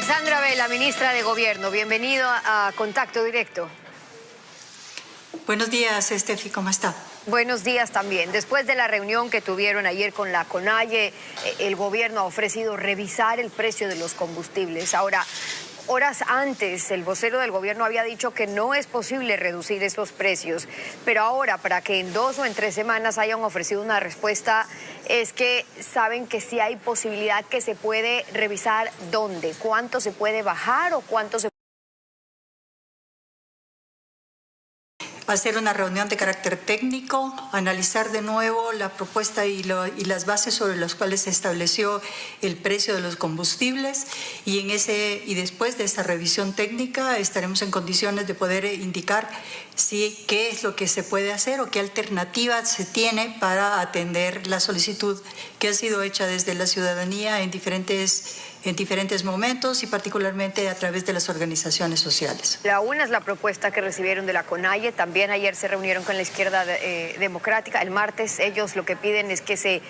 Alexandra Vela, ministra de Gobierno, bienvenido a Contacto Directo. Buenos días, Estefi, ¿cómo está? Buenos días también. Después de la reunión que tuvieron ayer con la CONAIE, el gobierno ha ofrecido revisar el precio de los combustibles. Ahora, horas antes, el vocero del gobierno había dicho que no es posible reducir esos precios, pero ahora, para que en 2 o en 3 semanas hayan ofrecido una respuesta, es que saben que sí hay posibilidad que se puede revisar dónde, cuánto se puede bajar o cuánto se hacer una reunión de carácter técnico, analizar de nuevo la propuesta y las bases sobre las cuales se estableció el precio de los combustibles y después de esa revisión técnica estaremos en condiciones de poder indicar qué es lo que se puede hacer o qué alternativa se tiene para atender la solicitud que ha sido hecha desde la ciudadanía en diferentes momentos y particularmente a través de las organizaciones sociales. La una es la propuesta que recibieron de la CONAIE, también ayer se reunieron con la izquierda democrática, el martes ellos lo que piden es que se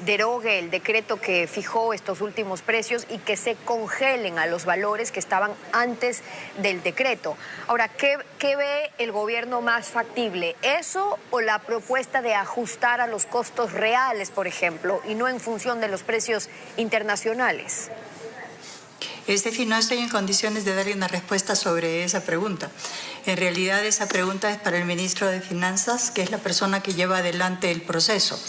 derogue el decreto que fijó estos últimos precios y que se congelen a los valores que estaban antes del decreto. Ahora, ¿qué ve el gobierno más factible? ¿Eso o la propuesta de ajustar a los costos reales, por ejemplo, y no en función de los precios internacionales? Estefi, no estoy en condiciones de darle una respuesta sobre esa pregunta. En realidad, esa pregunta es para el ministro de Finanzas, que es la persona que lleva adelante el proceso.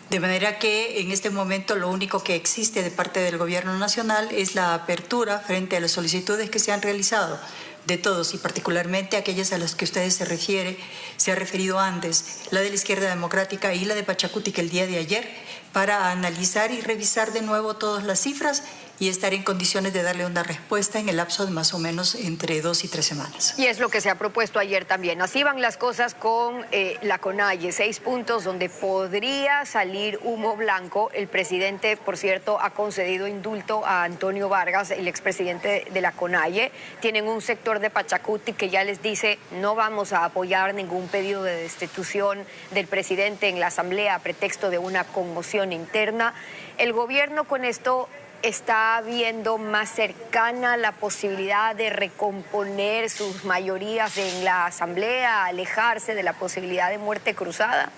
De manera que en este momento lo único que existe de parte del Gobierno Nacional es la apertura frente a las solicitudes que se han realizado de todos y particularmente aquellas a las que ustedes se ha referido antes, la de la izquierda democrática y la de Pachacuti, que el día de ayer, para analizar y revisar de nuevo todas las cifras y estar en condiciones de darle una respuesta en el lapso de más o menos entre 2 y 3 semanas. Y es lo que se ha propuesto ayer también. Así van las cosas con la CONAIE, 6 puntos donde podría salir humo blanco. El presidente, por cierto, ha concedido indulto a Antonio Vargas, el expresidente de la CONAIE. Tienen un sector de Pachacuti que ya les dice no vamos a apoyar ningún pedido de destitución del presidente en la asamblea a pretexto de una conmoción interna. El gobierno con esto está viendo más cercana la posibilidad de recomponer sus mayorías en la asamblea, alejarse de la posibilidad de muerte cruzada.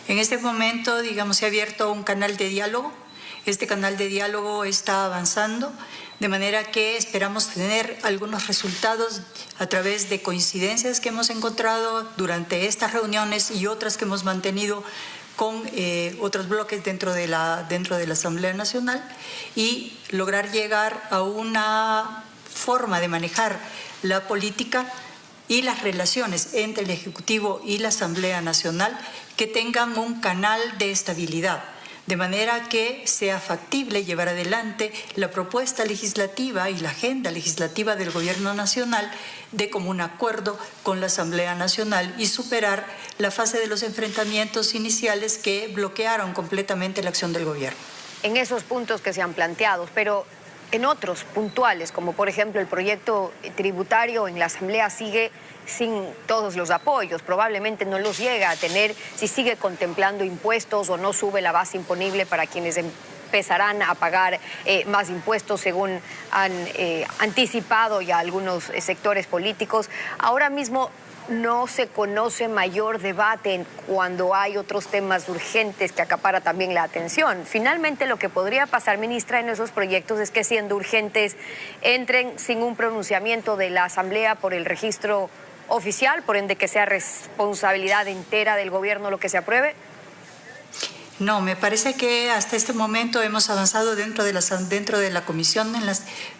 En este momento, digamos, se ha abierto un canal de diálogo. Este canal de diálogo está avanzando, de manera que esperamos tener algunos resultados a través de coincidencias que hemos encontrado durante estas reuniones y otras que hemos mantenido con otros bloques dentro de la Asamblea Nacional y lograr llegar a una forma de manejar la política y las relaciones entre el Ejecutivo y la Asamblea Nacional que tengan un canal de estabilidad, de manera que sea factible llevar adelante la propuesta legislativa y la agenda legislativa del Gobierno Nacional de común acuerdo con la Asamblea Nacional y superar la fase de los enfrentamientos iniciales que bloquearon completamente la acción del Gobierno. En esos puntos que se han planteado, pero en otros puntuales, como por ejemplo el proyecto tributario en la Asamblea sigue sin todos los apoyos, probablemente no los llega a tener si sigue contemplando impuestos o no sube la base imponible para quienes empezarán a pagar más impuestos según han anticipado ya algunos sectores políticos. Ahora mismo no se conoce mayor debate cuando hay otros temas urgentes que acapara también la atención. Finalmente, lo que podría pasar, ministra, en esos proyectos es que siendo urgentes entren sin un pronunciamiento de la Asamblea por el registro oficial, por ende que sea responsabilidad entera del gobierno lo que se apruebe. No, me parece que hasta este momento hemos avanzado dentro de la comisión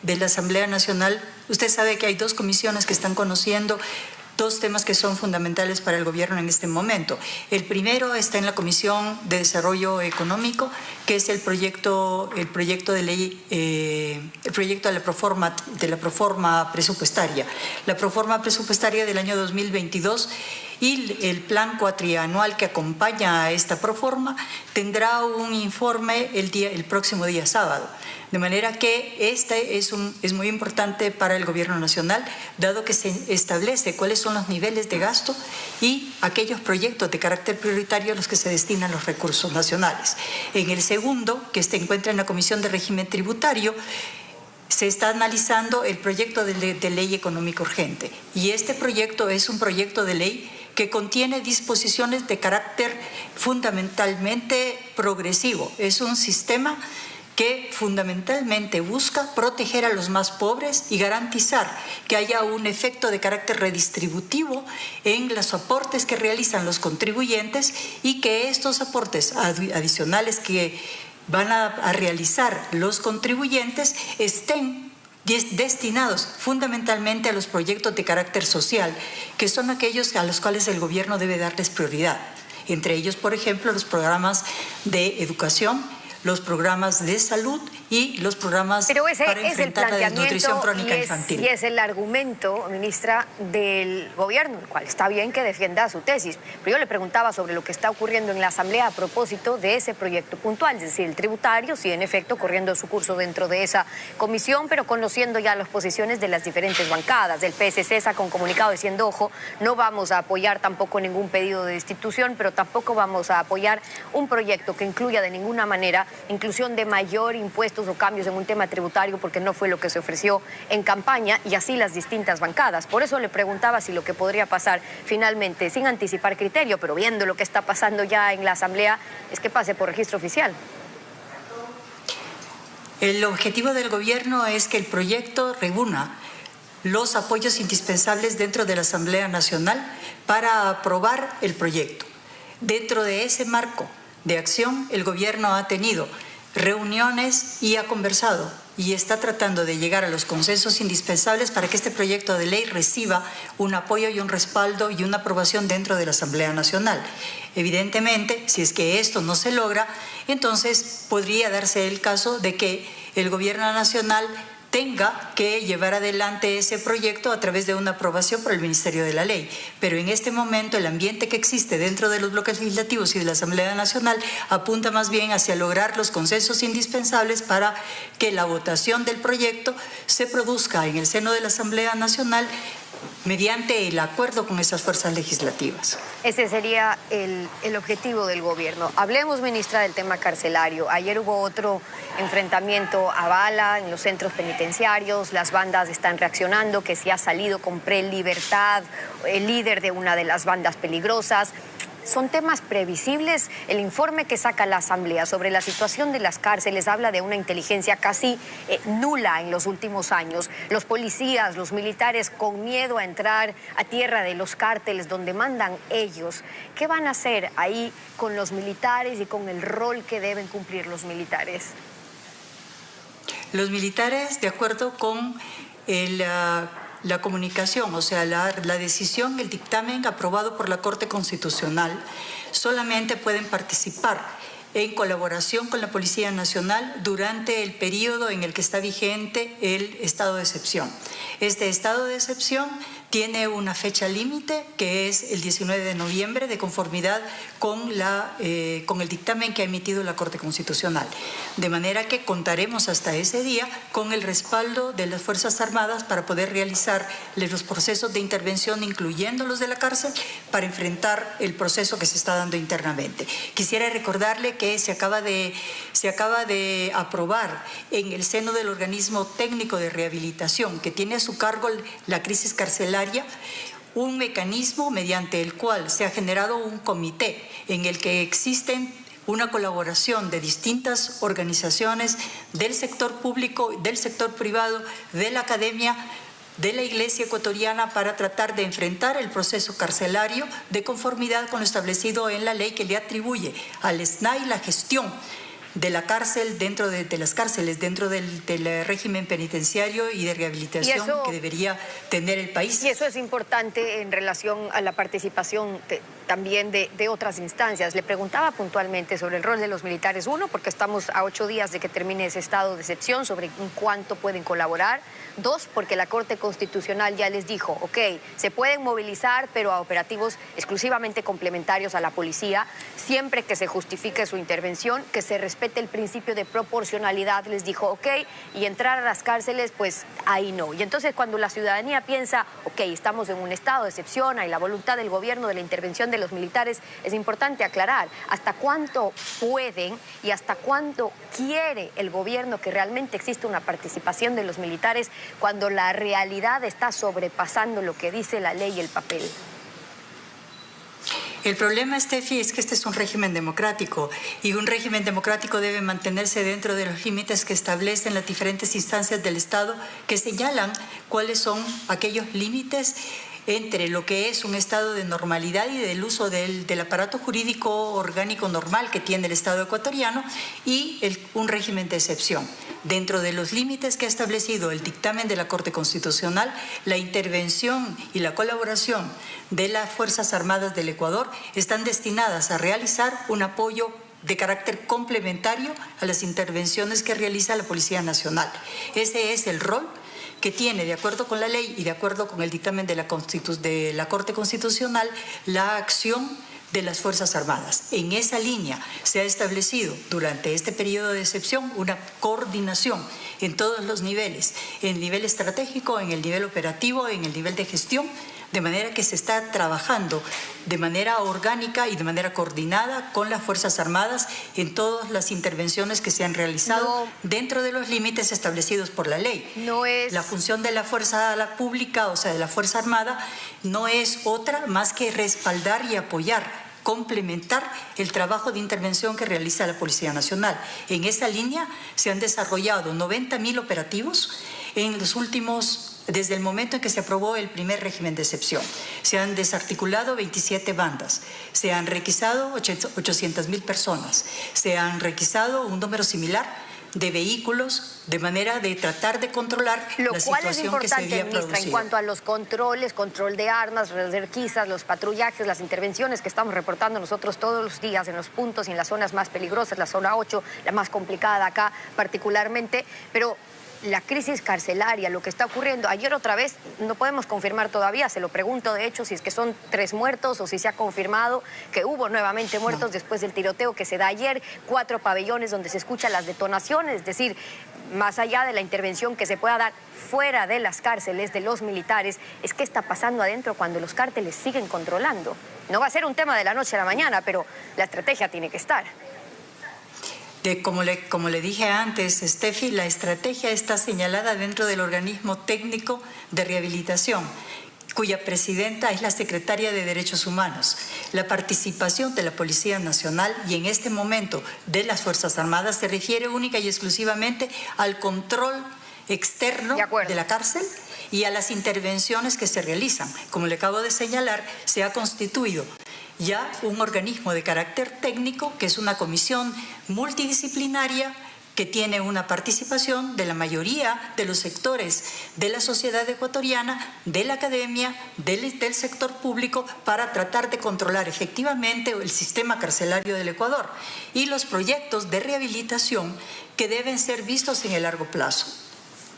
de la Asamblea Nacional. Usted sabe que hay 2 comisiones que están conociendo 2 temas que son fundamentales para el gobierno en este momento. El primero está en la Comisión de Desarrollo Económico, que es el proyecto de ley, el proyecto de la proforma presupuestaria. La proforma presupuestaria del año 2022 y el plan cuatrianual que acompaña a esta proforma tendrá un informe el próximo día sábado. De manera que este es muy importante para el Gobierno Nacional, dado que se establece cuáles son los niveles de gasto y aquellos proyectos de carácter prioritario a los que se destinan los recursos nacionales. En el segundo, que se encuentra en la Comisión de Régimen Tributario, se está analizando el proyecto de ley económica urgente. Y este proyecto es un proyecto de ley que contiene disposiciones de carácter fundamentalmente progresivo. Es un sistema que fundamentalmente busca proteger a los más pobres y garantizar que haya un efecto de carácter redistributivo en los aportes que realizan los contribuyentes y que estos aportes adicionales que van a realizar los contribuyentes estén destinados fundamentalmente a los proyectos de carácter social, que son aquellos a los cuales el gobierno debe darles prioridad. Entre ellos, por ejemplo, los programas de educación, los programas de salud y los programas para enfrentar la desnutrición crónica infantil. Y es el argumento, ministra, del gobierno, el cual está bien que defienda su tesis. Pero yo le preguntaba sobre lo que está ocurriendo en la Asamblea a propósito de ese proyecto puntual, es decir, el tributario, sí, en efecto, corriendo su curso dentro de esa comisión, pero conociendo ya las posiciones de las diferentes bancadas. El PSC saca un comunicado diciendo, ojo, no vamos a apoyar tampoco ningún pedido de destitución, pero tampoco vamos a apoyar un proyecto que incluya de ninguna manera inclusión de mayor impuestos o cambios en un tema tributario, porque no fue lo que se ofreció en campaña, y así las distintas bancadas. Por eso le preguntaba si lo que podría pasar finalmente, sin anticipar criterio, pero viendo lo que está pasando ya en la Asamblea, es que pase por registro oficial. El objetivo del gobierno es que el proyecto reúna los apoyos indispensables dentro de la Asamblea Nacional para aprobar el proyecto. Dentro de ese marco de acción, el gobierno ha tenido reuniones y ha conversado y está tratando de llegar a los consensos indispensables para que este proyecto de ley reciba un apoyo y un respaldo y una aprobación dentro de la Asamblea Nacional. Evidentemente, si es que esto no se logra, entonces podría darse el caso de que el gobierno nacional tenga que llevar adelante ese proyecto a través de una aprobación por el Ministerio de la Ley. Pero en este momento el ambiente que existe dentro de los bloques legislativos y de la Asamblea Nacional apunta más bien hacia lograr los consensos indispensables para que la votación del proyecto se produzca en el seno de la Asamblea Nacional mediante el acuerdo con esas fuerzas legislativas. Ese sería el objetivo del gobierno. Hablemos, ministra, del tema carcelario. Ayer hubo otro enfrentamiento a bala en los centros penitenciarios. Las bandas están reaccionando, que si ha salido con Pre-Libertad, el líder de una de las bandas peligrosas. ¿Son temas previsibles? El informe que saca la Asamblea sobre la situación de las cárceles habla de una inteligencia casi nula en los últimos años. Los policías, los militares con miedo a entrar a tierra de los cárteles donde mandan ellos. ¿Qué van a hacer ahí con los militares y con el rol que deben cumplir los militares? Los militares, de acuerdo con la comunicación, o sea, la decisión, el dictamen aprobado por la Corte Constitucional, solamente pueden participar en colaboración con la Policía Nacional durante el periodo en el que está vigente el estado de excepción. Este estado de excepción tiene una fecha límite que es el 19 de noviembre de conformidad con el dictamen que ha emitido la Corte Constitucional. De manera que contaremos hasta ese día con el respaldo de las Fuerzas Armadas para poder realizar los procesos de intervención, incluyendo los de la cárcel, para enfrentar el proceso que se está dando internamente. Quisiera recordarle que se acaba de aprobar en el seno del organismo técnico de rehabilitación que tiene a su cargo la crisis carcelaria un mecanismo mediante el cual se ha generado un comité en el que existen una colaboración de distintas organizaciones del sector público, del sector privado, de la academia, de la Iglesia ecuatoriana para tratar de enfrentar el proceso carcelario de conformidad con lo establecido en la ley que le atribuye al SNAI la gestión de la cárcel dentro de las cárceles, dentro del régimen penitenciario y de rehabilitación que debería tener el país. Y eso es importante en relación a la participación también de otras instancias. Le preguntaba puntualmente sobre el rol de los militares. Uno, porque estamos a 8 días de que termine ese estado de excepción, sobre en cuánto pueden colaborar. Dos, porque la Corte Constitucional ya les dijo, ok, se pueden movilizar, pero a operativos exclusivamente complementarios a la policía, siempre que se justifique su intervención, que se respete el principio de proporcionalidad, les dijo, ok, y entrar a las cárceles, pues ahí no. Y entonces cuando la ciudadanía piensa, ok, estamos en un estado de excepción, hay la voluntad del gobierno de la intervención de los militares, es importante aclarar hasta cuánto pueden y hasta cuánto quiere el gobierno que realmente existe una participación de los militares cuando la realidad está sobrepasando lo que dice la ley y el papel. El problema, Steffi, es que este es un régimen democrático y un régimen democrático debe mantenerse dentro de los límites que establecen las diferentes instancias del Estado que señalan cuáles son aquellos límites entre lo que es un estado de normalidad y del uso del aparato jurídico orgánico normal que tiene el Estado ecuatoriano y un régimen de excepción. Dentro de los límites que ha establecido el dictamen de la Corte Constitucional, la intervención y la colaboración de las Fuerzas Armadas del Ecuador están destinadas a realizar un apoyo de carácter complementario a las intervenciones que realiza la Policía Nacional. Ese es el rol que tiene, de acuerdo con la ley y de acuerdo con el dictamen de la Corte Constitucional, la acción de las Fuerzas Armadas. En esa línea se ha establecido durante este periodo de excepción una coordinación en todos los niveles, en el nivel estratégico, en el nivel operativo, en el nivel de gestión, de manera que se está trabajando de manera orgánica y de manera coordinada con las Fuerzas Armadas en todas las intervenciones que se han realizado dentro de los límites establecidos por la ley. La función de la Fuerza Pública, o sea, de la Fuerza Armada, no es otra más que respaldar y apoyar, complementar el trabajo de intervención que realiza la Policía Nacional. En esa línea se han desarrollado 90.000 operativos en los últimos, desde el momento en que se aprobó el primer régimen de excepción. Se han desarticulado 27 bandas, se han requisado 800.000 personas, se han requisado un número similar de vehículos, de manera de tratar de controlar la situación que se había producido. En cuanto a los controles, control de armas, las requisas, los patrullajes, las intervenciones que estamos reportando nosotros todos los días en los puntos y en las zonas más peligrosas, la zona 8, la más complicada acá particularmente, pero la crisis carcelaria, lo que está ocurriendo. Ayer otra vez, no podemos confirmar todavía, se lo pregunto de hecho si es que son 3 muertos o si se ha confirmado que hubo nuevamente muertos después del tiroteo que se da ayer, 4 pabellones donde se escuchan las detonaciones, es decir, más allá de la intervención que se pueda dar fuera de las cárceles de los militares, es qué está pasando adentro cuando los cárteles siguen controlando. No va a ser un tema de la noche a la mañana, pero la estrategia tiene que estar. Como le dije antes, Steffi, la estrategia está señalada dentro del organismo técnico de rehabilitación, cuya presidenta es la secretaria de Derechos Humanos. La participación de la Policía Nacional y en este momento de las Fuerzas Armadas se refiere única y exclusivamente al control externo de la cárcel y a las intervenciones que se realizan. Como le acabo de señalar, se ha constituido ya un organismo de carácter técnico, que es una comisión multidisciplinaria que tiene una participación de la mayoría de los sectores de la sociedad ecuatoriana, de la academia, del sector público, para tratar de controlar efectivamente el sistema carcelario del Ecuador y los proyectos de rehabilitación que deben ser vistos en el largo plazo.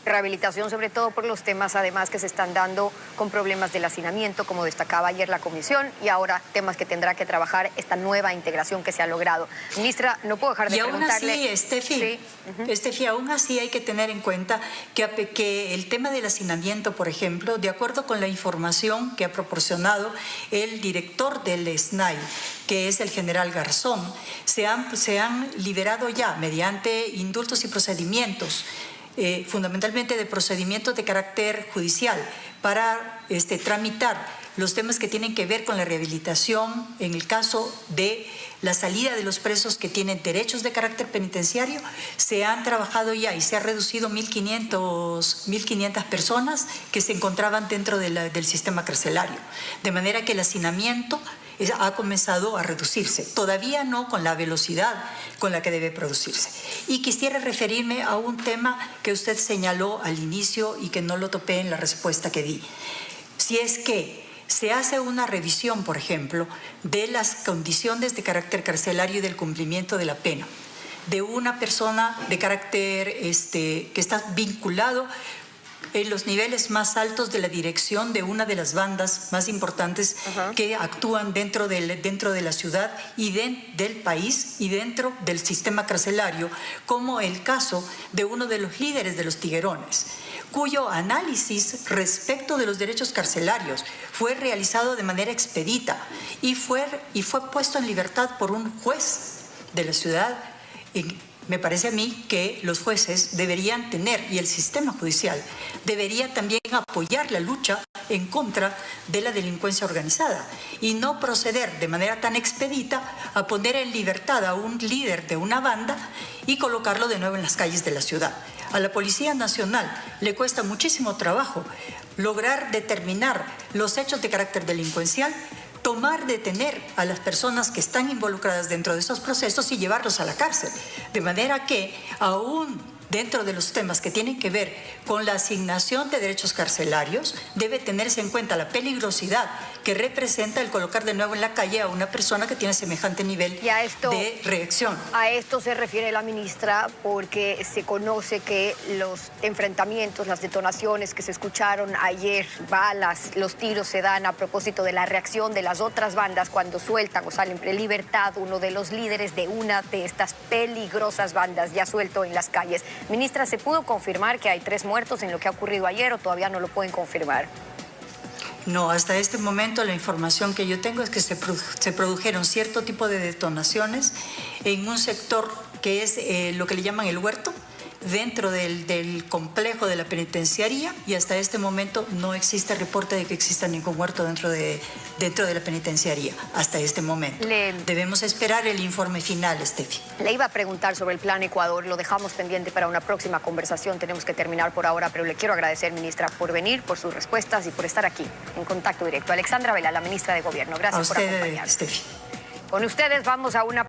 Rehabilitación sobre todo por los temas además que se están dando con problemas del hacinamiento, como destacaba ayer la comisión, y ahora temas que tendrá que trabajar esta nueva integración que se ha logrado. Ministra, no puedo dejar de preguntarle... Y aún así, Steffi, aún así hay que tener en cuenta que el tema del hacinamiento, por ejemplo, de acuerdo con la información que ha proporcionado el director del SNAI, que es el general Garzón, se han liberado ya mediante indultos y procedimientos, fundamentalmente de procedimientos de carácter judicial, para tramitar los temas que tienen que ver con la rehabilitación en el caso de la salida de los presos que tienen derechos de carácter penitenciario. Se han trabajado ya y se ha reducido 1.500 personas que se encontraban dentro del sistema carcelario, de manera que el hacinamiento ha comenzado a reducirse, todavía no con la velocidad con la que debe producirse. Y quisiera referirme a un tema que usted señaló al inicio y que no lo topé en la respuesta que di. Si es que se hace una revisión, por ejemplo, de las condiciones de carácter carcelario y del cumplimiento de la pena de una persona de carácter que está vinculado en los niveles más altos de la dirección de una de las bandas más importantes que actúan dentro de la ciudad y del país y dentro del sistema carcelario, como el caso de uno de los líderes de los tiguerones. cuyo análisis respecto de los derechos carcelarios fue realizado de manera expedita y fue puesto en libertad por un juez de la ciudad. Me parece a mí que los jueces deberían tener, y el sistema judicial debería también apoyar la lucha en contra de la delincuencia organizada y no proceder de manera tan expedita a poner en libertad a un líder de una banda y colocarlo de nuevo en las calles de la ciudad. A la Policía Nacional le cuesta muchísimo trabajo lograr determinar los hechos de carácter delincuencial, detener a las personas que están involucradas dentro de esos procesos y llevarlos a la cárcel. De manera que, aún dentro de los temas que tienen que ver con la asignación de derechos carcelarios, debe tenerse en cuenta la peligrosidad que representa el colocar de nuevo en la calle a una persona que tiene semejante nivel de reacción. A esto se refiere la ministra porque se conoce que los enfrentamientos, las detonaciones que se escucharon ayer, balas, los tiros se dan a propósito de la reacción de las otras bandas cuando sueltan o salen en libertad uno de los líderes de una de estas peligrosas bandas ya suelto en las calles. Ministra, ¿se pudo confirmar que hay 3 muertos en lo que ha ocurrido ayer o todavía no lo pueden confirmar? No, hasta este momento la información que yo tengo es que se produjeron cierto tipo de detonaciones en un sector que es lo que le llaman el huerto, dentro del complejo de la penitenciaría, y hasta este momento no existe reporte de que exista ningún huerto dentro de la penitenciaría, hasta este momento. Debemos esperar el informe final, Estefi. Le iba a preguntar sobre el Plan Ecuador, lo dejamos pendiente para una próxima conversación, tenemos que terminar por ahora, pero le quiero agradecer, ministra, por venir, por sus respuestas y por estar aquí en contacto directo. Alexandra Vela, la ministra de Gobierno, gracias por acompañarnos. Estefi. Con ustedes vamos a una